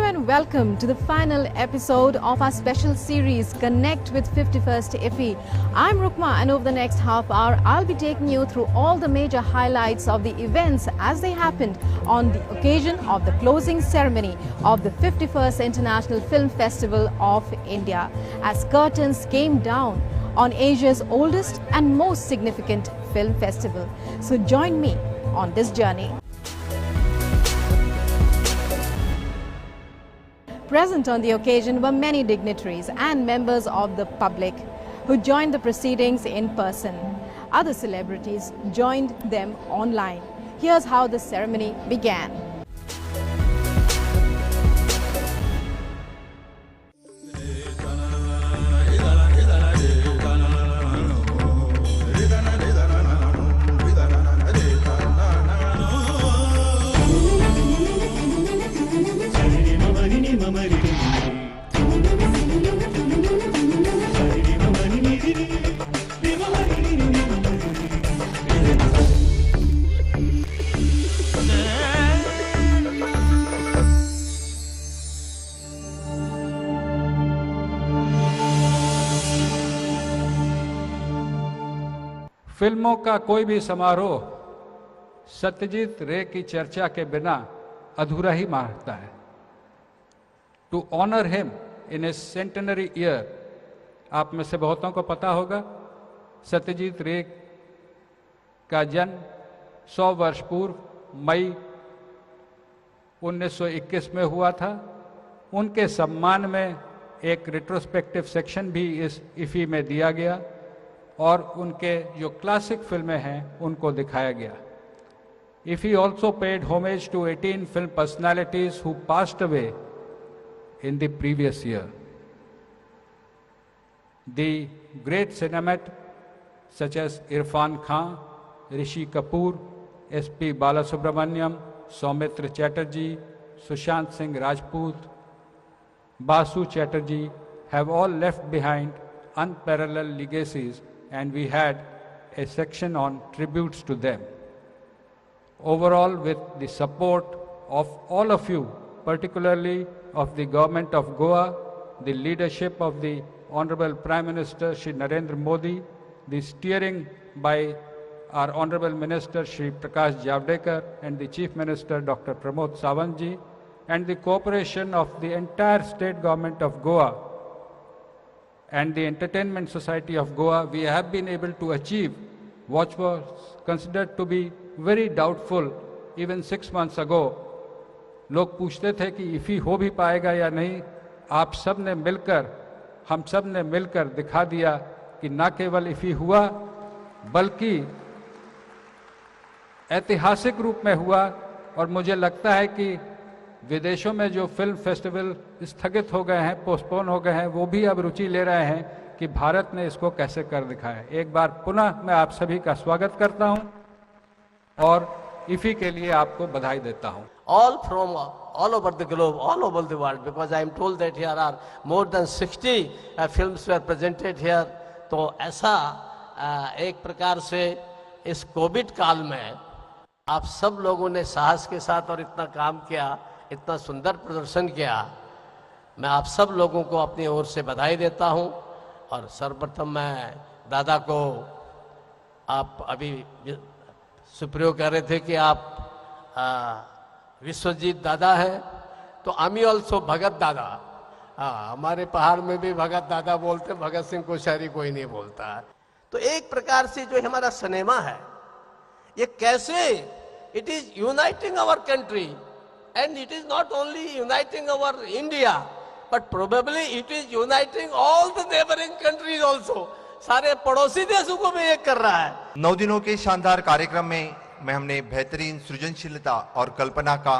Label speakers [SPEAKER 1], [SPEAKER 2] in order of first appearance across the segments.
[SPEAKER 1] and welcome to the final episode of our special series Connect with 51st IFFI. I'm Rukma, and over the next half hour I'll be taking you through all the major highlights of the events as they happened on the occasion of the closing ceremony of the 51st International Film Festival of India, as curtains came down on Asia's oldest and most significant film festival. So join me on this journey. Present on the occasion were many dignitaries and members of the public who joined the proceedings in person. Other celebrities joined them online. Here's how the ceremony began.
[SPEAKER 2] फिल्मों का कोई भी समारोह सत्यजीत रे की चर्चा के बिना अधूरा ही मानता है। To honour him in his centenary year, आप में से बहुतों को पता होगा सत्यजीत रे का जन्म 100 वर्ष पूर्व मई 1921 में हुआ था। उनके सम्मान में एक रिट्रोस्पेक्टिव सेक्शन भी इस इफ़ी में दिया गया और उनके जो क्लासिक फिल्में हैं उनको दिखाया गया। IFFI also paid homage to 18 film personalities who passed away in the previous year. The great cinemat such as Irfan Khan, Rishi Kapoor, S.P. Balasubramaniam, Soumitra Chatterjee, Sushant Singh Rajput, Basu Chatterjee have all left behind unparalleled legacies, and we had a section on tributes to them. Overall, with the support of all of you, particularly of the government of Goa, the leadership of the Honorable Prime Minister Shri Narendra Modi, the steering by our Honorable Minister Shri Prakash Javadekar and the Chief Minister Dr. Pramod Sawantji, and the cooperation of the entire state government of Goa and the Entertainment Society of Goa, we have been able to achieve what was considered to be very doubtful even 6 months ago. लोग पूछते थे कि इफ़ी हो भी पाएगा या नहीं। आप सब ने मिलकर, हम सब ने मिलकर दिखा दिया कि न केवल इफ़ी हुआ बल्कि ऐतिहासिक रूप में हुआ। और मुझे लगता है कि विदेशों में जो फिल्म फेस्टिवल स्थगित हो गए हैं, पोस्टपोन हो गए हैं, वो भी अब रुचि ले रहे हैं कि भारत ने इसको कैसे कर दिखाया। एक बार पुनः मैं आप सभी का स्वागत करता हूं और इफ़ी के लिए आपको बधाई देता हूं।
[SPEAKER 3] All from all over the globe, all over the world, because I am told that here are more than 60 films were presented here. तो ऐसा एक प्रकार से इस कोविड काल में आप सब लोगों ने साहस के साथ और इतना काम किया, इतना सुंदर प्रदर्शन किया। मैं आप सब लोगों को अपनी ओर से बधाई देता हूं। और सर्वप्रथम मैं दादा को, आप अभी सुप्रियो कह रहे थे कि आप विश्वजीत दादा है, तो आमी ऑल्सो भगत दादा। हमारे पहाड़ में भी भगत दादा बोलते, भगत सिंह कोश्यारी कोई नहीं बोलता है। तो एक प्रकार से जो हमारा सिनेमा है, ये कैसे it is uniting our country, and it is not only uniting our India but probably it is uniting all the neighbouring countries also. सारे पड़ोसी देशों को भी एक कर रहा है।
[SPEAKER 4] 9 दिनों के शानदार कार्यक्रम में हमने बेहतरीन सृजनशीलता और कल्पना का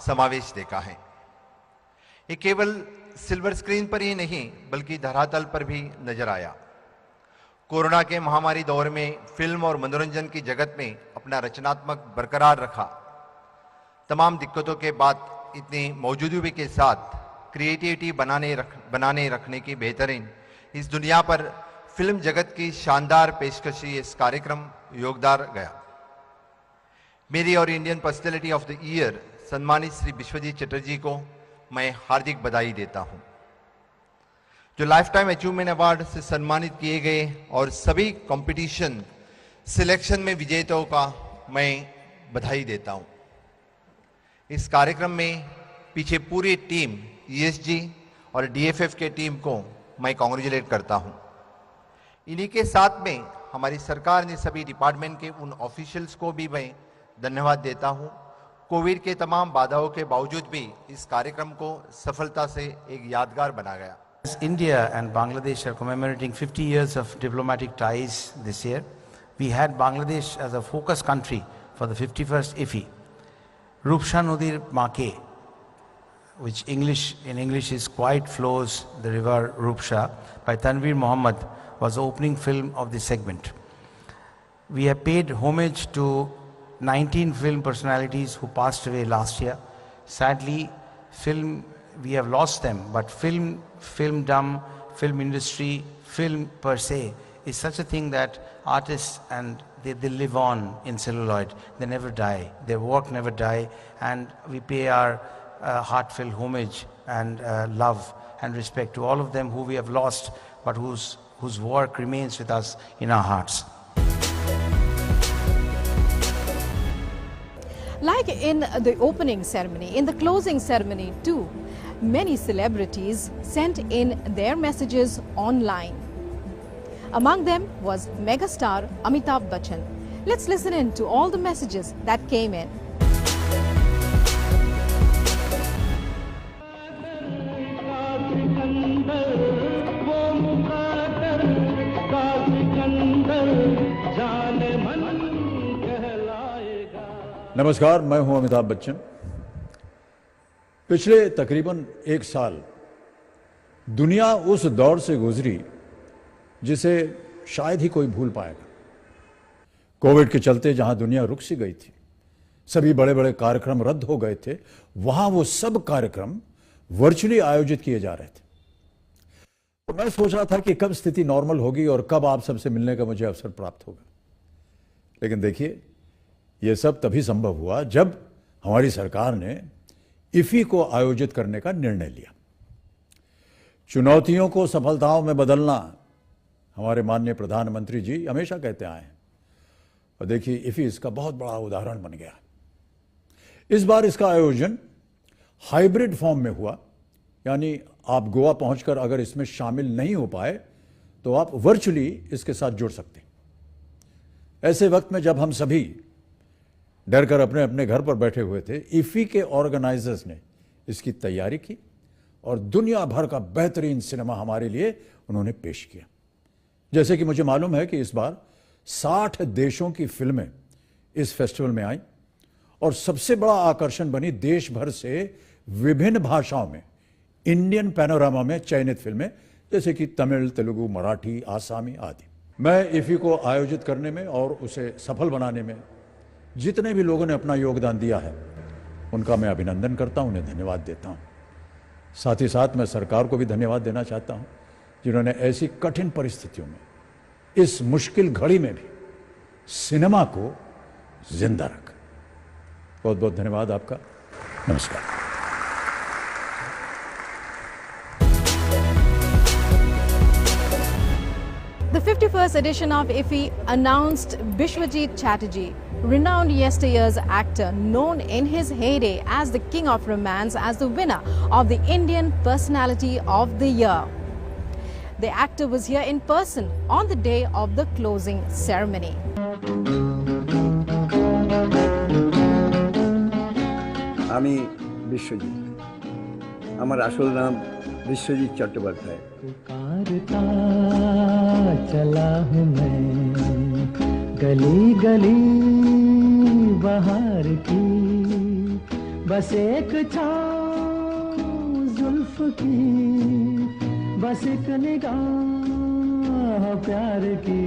[SPEAKER 4] समावेश देखा है। ये केवल सिल्वर स्क्रीन पर ही नहीं बल्कि धरातल पर भी नजर आया। कोरोना के महामारी दौर में फिल्म और मनोरंजन की जगत में अपना रचनात्मक बरकरार रखा। तमाम दिक्कतों के बाद इतनी मौजूदगी के साथ क्रिएटिविटी बनाने रखने की बेहतरीन इस दुनिया पर फिल्म जगत की शानदार पेशकशी इस कार्यक्रम योगदान गया। मेरी और Indian personality of the year सम्मानित श्री विश्वजीत चटर्जी को मैं हार्दिक बधाई देता हूं। जो लाइफ टाइम अचीवमेंट अवार्ड से सम्मानित किए गए और सभी कंपटीशन सिलेक्शन में विजेताओं का मैं बधाई देता हूं। इस कार्यक्रम में पीछे पूरी टीम ESG और DFF के टीम को मैं कॉन्ग्रेचुलेट करता हूं। इन्हीं के साथ में हमारी सरकार ने सभी डिपार्टमेंट के उन ऑफिशियल्स को भी मैं धन्यवाद देता हूं। कोविड के तमाम बाधाओं के बावजूद भी इस कार्यक्रम को सफलता से एक यादगार बना गया।
[SPEAKER 5] India and Bangladesh are commemorating 50 years of diplomatic ties this year. We had Bangladesh as a focus country for the 51st IFFI. Rupsha Nadir Make, which in English is Quiet Flows the River Rupsha, by Tanveer Muhammad, was the opening film of this segment. We have paid homage to 19 film personalities who passed away last year. Sadly, we have lost them, but filmdom, film industry, film per se is such a thing that artists and they live on in celluloid. They never die. Their work never die, and we pay our heartfelt homage and love and respect to all of them who we have lost, but whose work remains with us in our hearts.
[SPEAKER 1] Like in the opening ceremony, in the closing ceremony too, many celebrities sent in their messages online. Among them was megastar Amitabh Bachchan. Let's listen in to all the messages that came in.
[SPEAKER 6] नमस्कार, मैं हूं अमिताभ बच्चन। पिछले तकरीबन 1 साल दुनिया उस दौर से गुजरी जिसे शायद ही कोई भूल पाएगा। कोविड के चलते जहां दुनिया रुक सी गई थी, सभी बड़े बड़े कार्यक्रम रद्द हो गए थे, वहां वो सब कार्यक्रम वर्चुअली आयोजित किए जा रहे थे। तो मैं सोच रहा था कि कब स्थिति नॉर्मल होगी और कब आप सबसे मिलने का मुझे अवसर प्राप्त होगा। लेकिन देखिए, यह सब तभी संभव हुआ जब हमारी सरकार ने इफी को आयोजित करने का निर्णय लिया। चुनौतियों को सफलताओं में बदलना हमारे माननीय प्रधानमंत्री जी हमेशा कहते आए हैं, और देखिए इफी इसका बहुत बड़ा उदाहरण बन गया। इस बार इसका आयोजन हाइब्रिड फॉर्म में हुआ, यानी आप गोवा पहुंचकर अगर इसमें शामिल नहीं हो पाए तो आप वर्चुअली इसके साथ जुड़ सकते हैं। ऐसे वक्त में जब हम सभी डर कर अपने अपने घर पर बैठे हुए थे, इफी के ऑर्गेनाइजर्स ने इसकी तैयारी की और दुनिया भर का बेहतरीन सिनेमा हमारे लिए उन्होंने पेश किया। जैसे कि मुझे मालूम है कि इस बार 60 देशों की फिल्में इस फेस्टिवल में आई और सबसे बड़ा आकर्षण बनी देश भर से विभिन्न भाषाओं में इंडियन पैनोरामा में चयनित फिल्में, जैसे कि तमिल, तेलुगु, मराठी, आसामी आदि। मैं इफी को आयोजित करने में और उसे सफल बनाने में जितने भी लोगों ने अपना योगदान दिया है उनका मैं अभिनंदन करता हूं, उन्हें धन्यवाद देता हूं। साथ ही साथ मैं सरकार को भी धन्यवाद देना चाहता हूं, जिन्होंने ऐसी कठिन परिस्थितियों में, इस मुश्किल घड़ी में भी सिनेमा को जिंदा रखा। बहुत बहुत धन्यवाद आपका। नमस्कार।
[SPEAKER 1] The 51st edition of IFFI announced Bishwajit Chatterjee, renowned yesteryear's actor known in his heyday as the King of Romance, as the winner of the Indian Personality of the Year. The actor was here in person on the day of the closing ceremony.
[SPEAKER 7] আমি বিশ্বজিৎ, আমার আসল নাম বিশ্বজিৎ চট্টোপাধ্যায়। पुकारता चला हूँ मैं गली गली बहार की, बस एक छाँव जुल्फ की, बस एक निगाह प्यार की।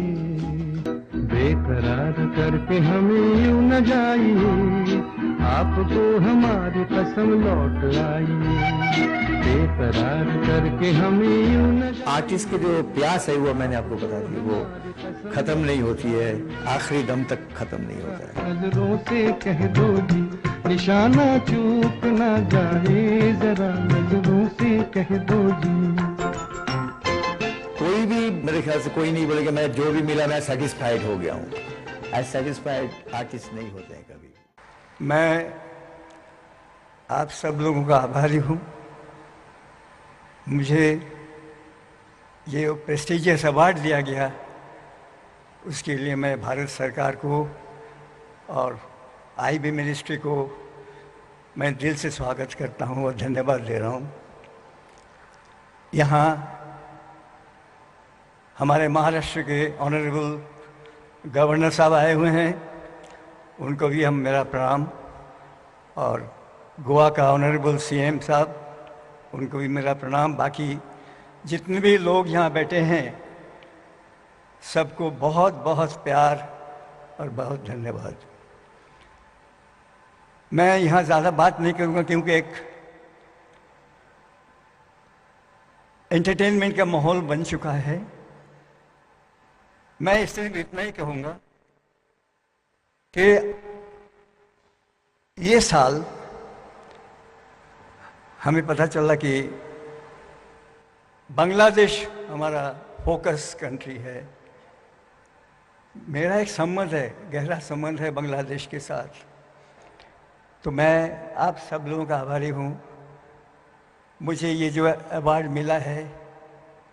[SPEAKER 7] बेकरार करके हमें यूं न जाइए, आपको हमारी कसम लौट आई। बेकरार करके हमें यूं न। आर्टिस्ट की जो प्यास है वो मैंने आपको बता दी, वो खत्म नहीं होती है, आखिरी दम तक खत्म नहीं होता है। नजरों से कह दो जी, निशाना चूक ना जाए जरा। कह दो जी।
[SPEAKER 8] कोई भी मेरे ख्याल से कोई नहीं बोलेगा मैं जो भी मिला मैं सेटिस्फाइड हो गया हूँ। ऐसे सेटिस्फाइड आर्टिस्ट नहीं होते हैं कभी।
[SPEAKER 9] मैं आप सब लोगों का आभारी हूँ। मुझे ये प्रेस्टिजियस अवार्ड दिया गया, उसके लिए मैं भारत सरकार को और आईबी मिनिस्ट्री को मैं दिल से स्वागत करता हूँ और धन्यवाद दे रहा हूँ। यहाँ हमारे महाराष्ट्र के ऑनरेबल गवर्नर साहब आए हुए हैं, उनको भी हम मेरा प्रणाम, और गोवा का ऑनरेबल सीएम साहब, उनको भी मेरा प्रणाम। बाकी जितने भी लोग यहाँ बैठे हैं सबको बहुत बहुत प्यार और बहुत धन्यवाद। मैं यहाँ ज़्यादा बात नहीं करूँगा क्योंकि एक एंटरटेनमेंट का माहौल बन चुका है। मैं इससे इतना ही कहूँगा कि ये साल हमें पता चला कि बांग्लादेश हमारा फोकस कंट्री है। मेरा एक संबंध है, गहरा संबंध है बांग्लादेश के साथ, तो मैं आप सब लोगों का आभारी हूँ। मुझे ये जो अवार्ड मिला है,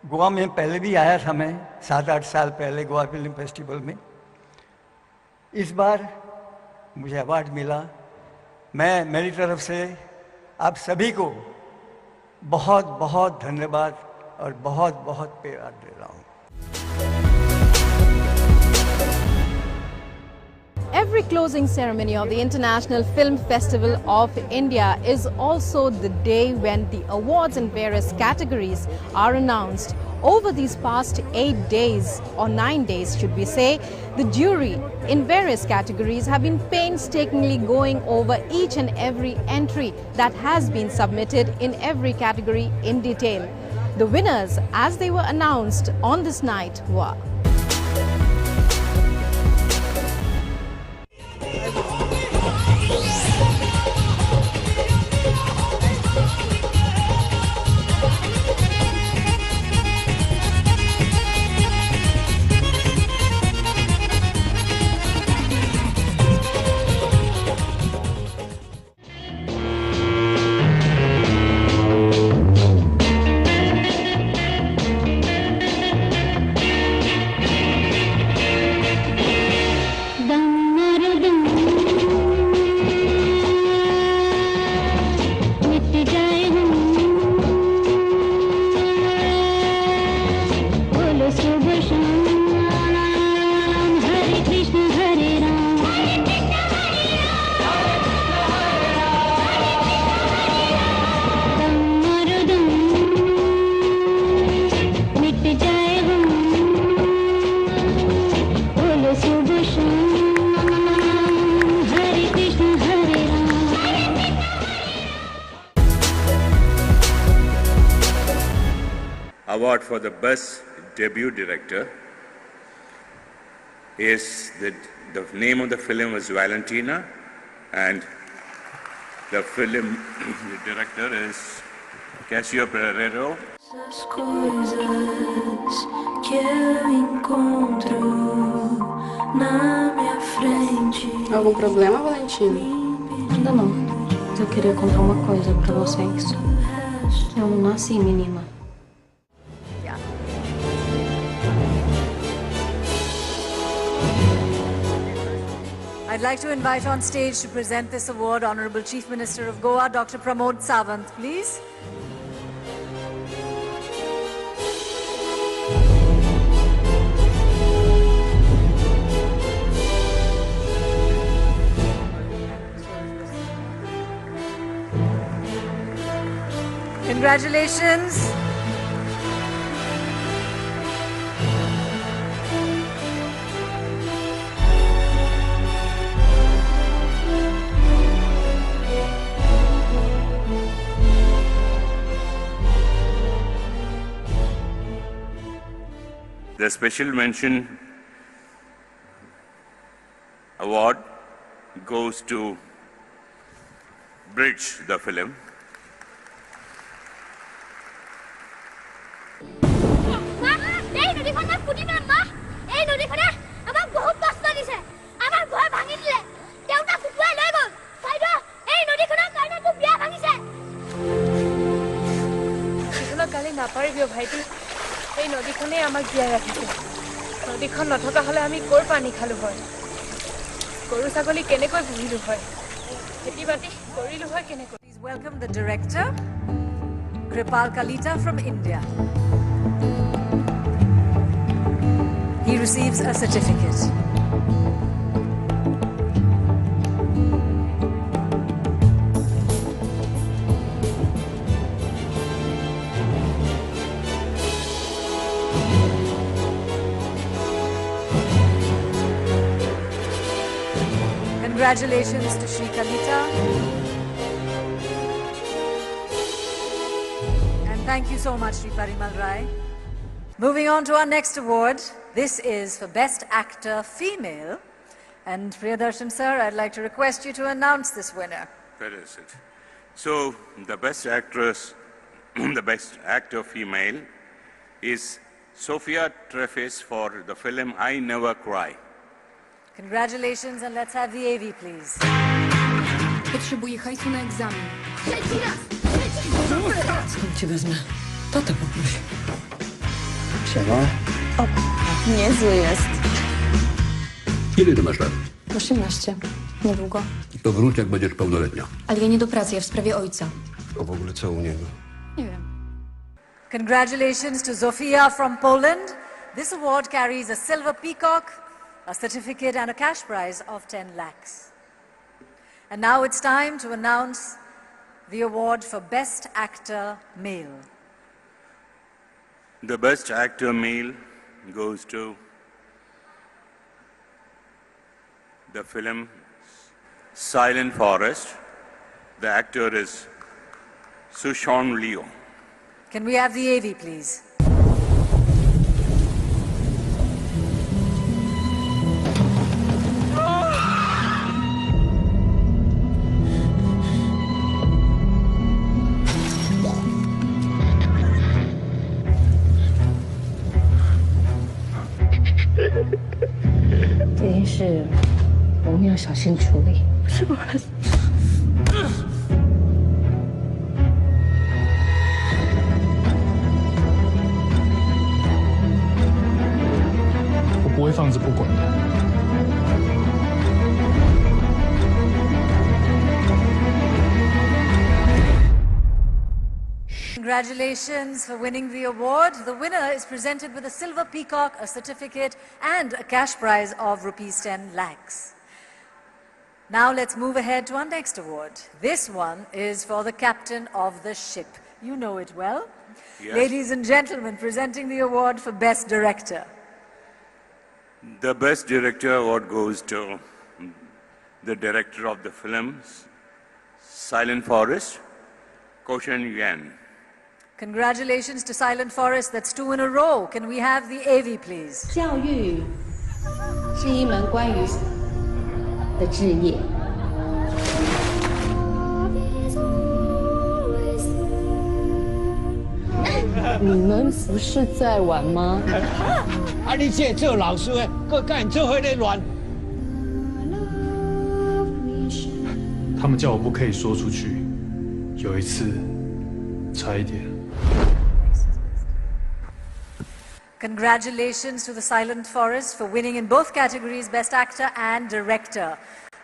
[SPEAKER 9] गोवा में पहले भी आया था मैं 7-8 साल पहले गोवा फिल्म फेस्टिवल में। इस बार मुझे अवार्ड मिला। मैं मेरी तरफ से आप सभी को बहुत बहुत धन्यवाद और बहुत बहुत प्यार दे रहा हूँ।
[SPEAKER 1] Every closing ceremony of the International Film Festival of India is also the day when the awards in various categories are announced. Over these past 8 days, or 9 days should we say, the jury in various categories have been painstakingly going over each and every entry that has been submitted in every category in detail. The winners, as they were announced on this night, were
[SPEAKER 10] Award for the best debut director is the name of the film was Valentina, and the film director is Casio Pereiro.
[SPEAKER 11] Essas coisas que eu encontro na minha frente.
[SPEAKER 12] Algum problema, Valentina?
[SPEAKER 11] Ainda não. Eu queria contar uma coisa pra vocês. Eu não nasci menina.
[SPEAKER 13] I'd like to invite on stage to present this award Honorable Chief Minister of Goa, Dr. Pramod Sawant, please. Congratulations.
[SPEAKER 10] The special mention award goes to Bridge, the film.
[SPEAKER 14] বুদ্ধিমান মা এই নদীখনে আমাক বহুত কষ্ট দিছে আমাৰ ঘৰ ভাঙি দিলে দেউতা কুকুৱাই লৈ গ'ল বাইদ এই নদীখনৰ কাৰণে তো বিয়া ভাঙিছে
[SPEAKER 15] সিখনক কালি নাপাৰিবিও ভাইটি এই নদীখনে আমাক জীয়াই ৰাখিছে নদীখন নথকা হলে আমি ক'ৰ পানী খালো হয় গৰু ছাগলী কেনেকৈ পুহিলো হয় খেতি বাতি কৰিলো হয় কেনেকৈ
[SPEAKER 13] Please welcome the director Kripal Kalita from India. He receives a certificate. Congratulations to Shri Kalita. And thank you so much, Shri Parimal Rai. Moving on to our next award. This is for Best Actor Female. And Priyadarshan sir, I'd like to request you to announce this winner.
[SPEAKER 10] Where is it? So, the best actress, the best actor female is Sophia Treffes for the film I Never Cry.
[SPEAKER 13] Congratulations, and let's have the AV, please.
[SPEAKER 11] Potrzebuję hajsu na egzamin.
[SPEAKER 14] Trzeci raz!
[SPEAKER 11] Skąd cię wezmę? Tata poproś.
[SPEAKER 16] Siema.
[SPEAKER 11] O, niezły jest.
[SPEAKER 16] Ile ty masz lat?
[SPEAKER 11] 18. Niedługo.
[SPEAKER 16] To wróć, jak będziesz pełnoletnia.
[SPEAKER 11] Ale ja nie do pracy, ja w sprawie ojca.
[SPEAKER 16] A w ogóle co u niego?
[SPEAKER 11] Nie wiem.
[SPEAKER 13] Congratulations to Zofia from Poland. This award carries a silver peacock, a certificate and a cash prize of 10 lakhs. And now it's time to announce the award for Best Actor Male.
[SPEAKER 10] The best actor male goes to the film Silent Forest. The actor is Sushan Leo.
[SPEAKER 13] Can we have the AV, please? Congratulations for winning the award. The winner is presented with a silver peacock, a certificate, and a cash prize of rupees 10 lakhs. Now let's move ahead to our next award. This one is for the captain of the ship. You know it well.
[SPEAKER 10] Yes.
[SPEAKER 13] Ladies and gentlemen, presenting the award for Best Director.
[SPEAKER 10] The best director award goes to the director of the film Silent Forest, Koshan Yuan.
[SPEAKER 13] Congratulations to Silent Forest. That's 2 in a row. Can we have the AV, please?
[SPEAKER 17] 教育是一门关于的职业。你们不是在玩吗？
[SPEAKER 18] 啊！你这做老师的，搁干做伙咧乱。
[SPEAKER 19] 他们叫我不可以说出去，有一次差一点。
[SPEAKER 13] Congratulations to the Silent Forest for winning in both categories, Best Actor and Director.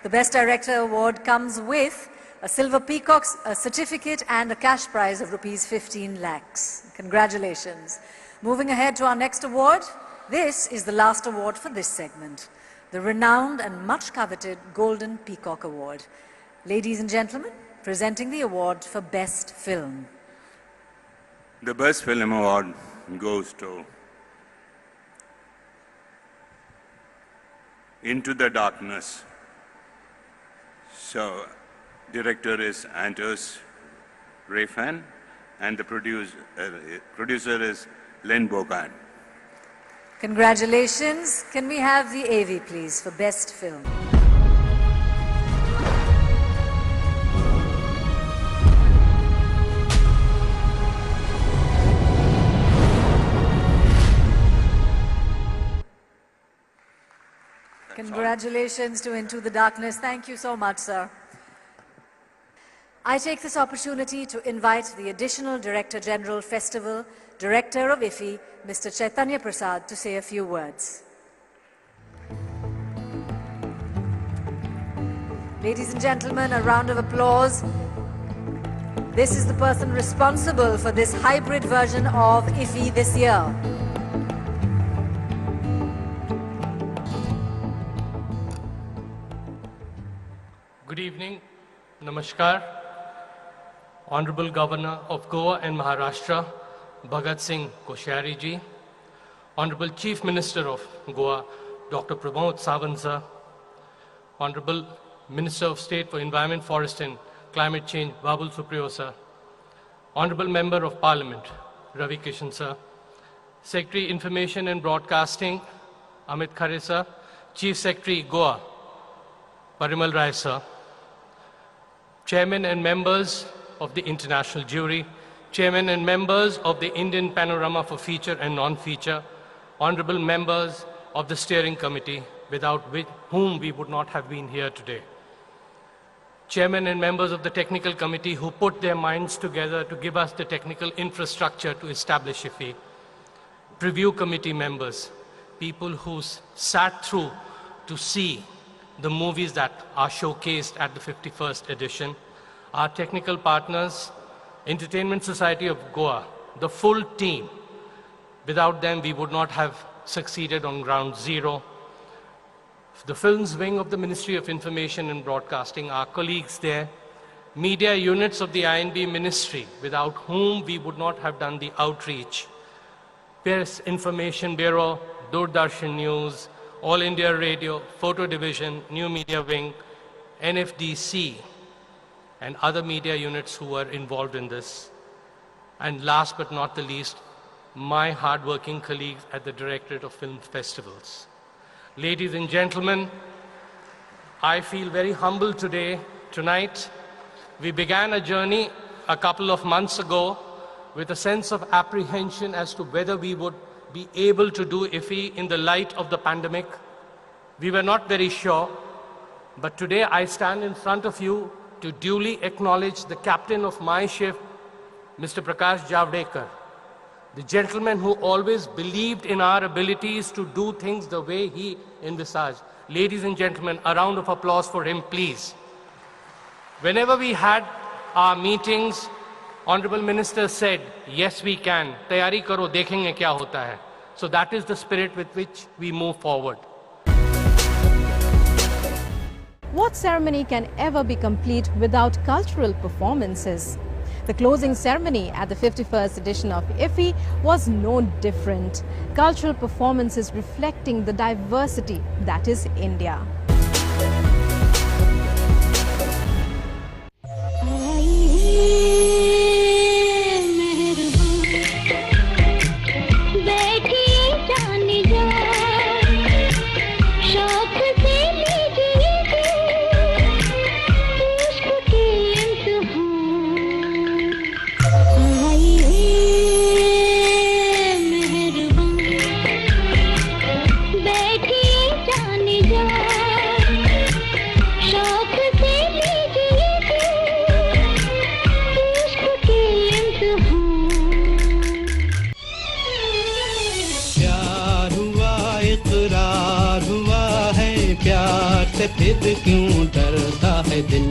[SPEAKER 13] The Best Director award comes with a silver peacock, a certificate, and a cash prize of rupees 15 lakhs. Congratulations. Moving ahead to our next award, this is the last award for this segment, the renowned and much coveted Golden Peacock Award. Ladies and gentlemen, presenting the award for Best Film.
[SPEAKER 10] The best film award goes to Into the Darkness. So, director is Anders Refn, and the producer is Len Bogan.
[SPEAKER 13] Congratulations. Can we have the AV, please, for Best Film? Congratulations to Into the Darkness. Thank you so much, sir. I take this opportunity to invite the Additional Director General Festival, Director of IFFI, Mr. Chaitanya Prasad, to say a few words. Ladies and gentlemen, a round of applause. This is the person responsible for this hybrid version of IFFI this year.
[SPEAKER 20] Good evening, Namaskar. Honorable Governor of Goa and Maharashtra, Bhagat Singh Koshyari ji. Honorable Chief Minister of Goa, Dr. Pramod Sawant sir. Honorable Minister of State for Environment, Forest and Climate Change, Babul Supriyo sir. Honorable Member of Parliament, Ravi Kishan sir. Secretary Information and Broadcasting, Amit Khare sir. Chief Secretary Goa, Parimal Rai sir. Chairman and members of the International Jury, Chairman and members of the Indian Panorama for Feature and Non-Feature, honorable members of the Steering Committee, without whom we would not have been here today. Chairman and members of the Technical Committee who put their minds together to give us the technical infrastructure to establish IFFI. Preview Committee members, people who sat through to see the movies that are showcased at the 51st edition, our technical partners, Entertainment Society of Goa, the full team. Without them, we would not have succeeded on ground zero. The Films Wing of the Ministry of Information and Broadcasting, our colleagues there, media units of the INB Ministry, without whom we would not have done the outreach. Press Information Bureau, Doordarshan News, All India Radio, Photo Division, New Media Wing, NFDC, and other media units who were involved in this. And last but not the least, my hardworking colleagues at the Directorate of Film Festivals. Ladies and gentlemen, I feel very humble tonight. We began a journey a couple of months ago with a sense of apprehension as to whether we would be able to do IFFI in the light of the pandemic. We were not very sure, but today I stand in front of you to duly acknowledge the captain of my ship, Mr. Prakash Javadekar, the gentleman who always believed in our abilities to do things the way he envisaged. Ladies and gentlemen, a round of applause for him, please. Whenever we had our meetings, Honorable Minister said, yes, we can. Tayari karo, dekhenge kya hota hai. So that is the spirit with which we move forward.
[SPEAKER 1] What ceremony can ever be complete without cultural performances? The closing ceremony at the 51st edition of IFFI was no different. Cultural performances reflecting the diversity that is India.
[SPEAKER 7] फिर क्यों डरता है दिल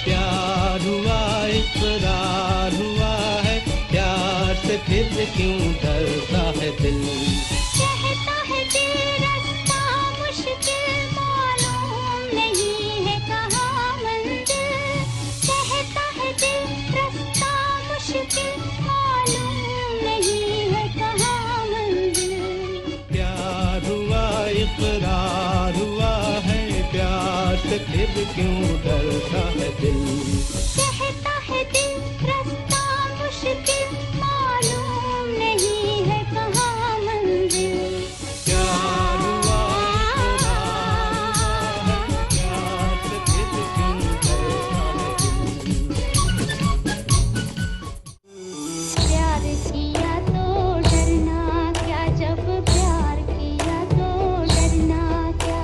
[SPEAKER 7] प्यार हुआ इकरार हुआ है प्यार से फिर क्यों डरता है दिल
[SPEAKER 14] कहता है दिल रास्ता मुश्किल मालूम नहीं है कहाँ मंजिल कहता है दिल रास्ता मुश्किल मालूम नहीं है कहाँ मंजिल
[SPEAKER 7] प्यार हुआ इकरार हुआ है प्यार से फिर क्यों डरता है दिल
[SPEAKER 14] कहता है दिल रास्ता मुश्किल मालूम नहीं है कहाँ मंजिल
[SPEAKER 7] प्यार हुआ इकरार हुआ है प्यार से फिर क्यों डरता है दिल
[SPEAKER 14] प्यार किया तो डरना क्या जब प्यार किया तो डरना क्या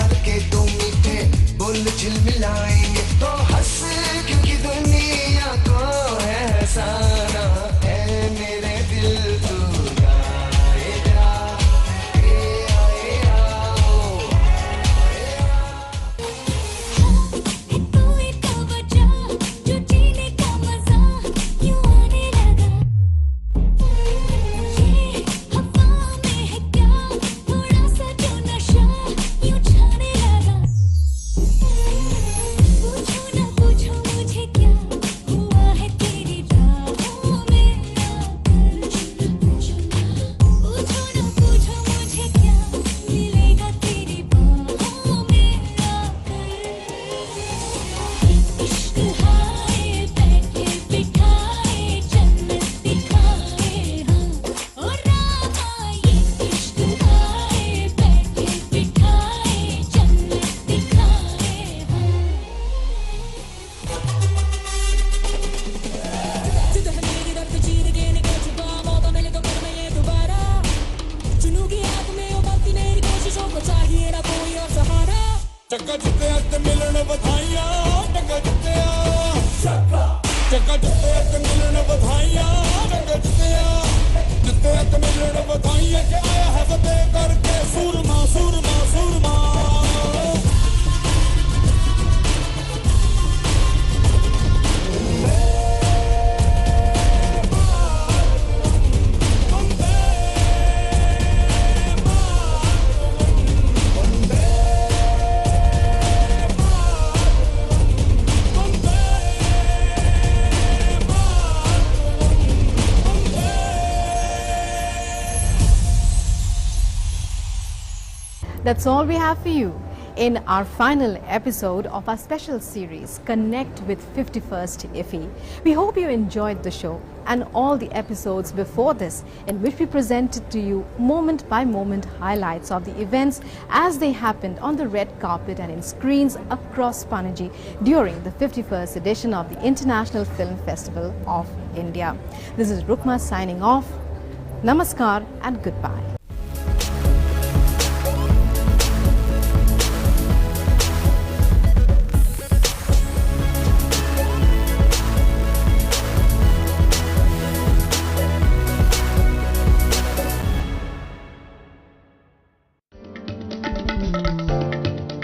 [SPEAKER 21] प्यार के दो मीठे बोल झिलमिलाएंगे तो हंस क्योंकि दुनिया को है हंसाना है मेरे दिल तू गाएगा
[SPEAKER 22] टक्का जिते ते मिलन बधाइयां टक्का जिते टक्का जिते ते मिलन बधाइयां टक्का जिते ते मिलन बधाइयां के आया है फतेह करके सूरमा सूरमा सूरमा
[SPEAKER 1] That's all we have for you in our final episode of our special series, Connect with 51st IFFI. We hope you enjoyed the show and all the episodes before this, in which we presented to you moment by moment highlights of the events as they happened on the red carpet and in screens across Panaji during the 51st edition of the International Film Festival of India. This is Rukma signing off. Namaskar and goodbye.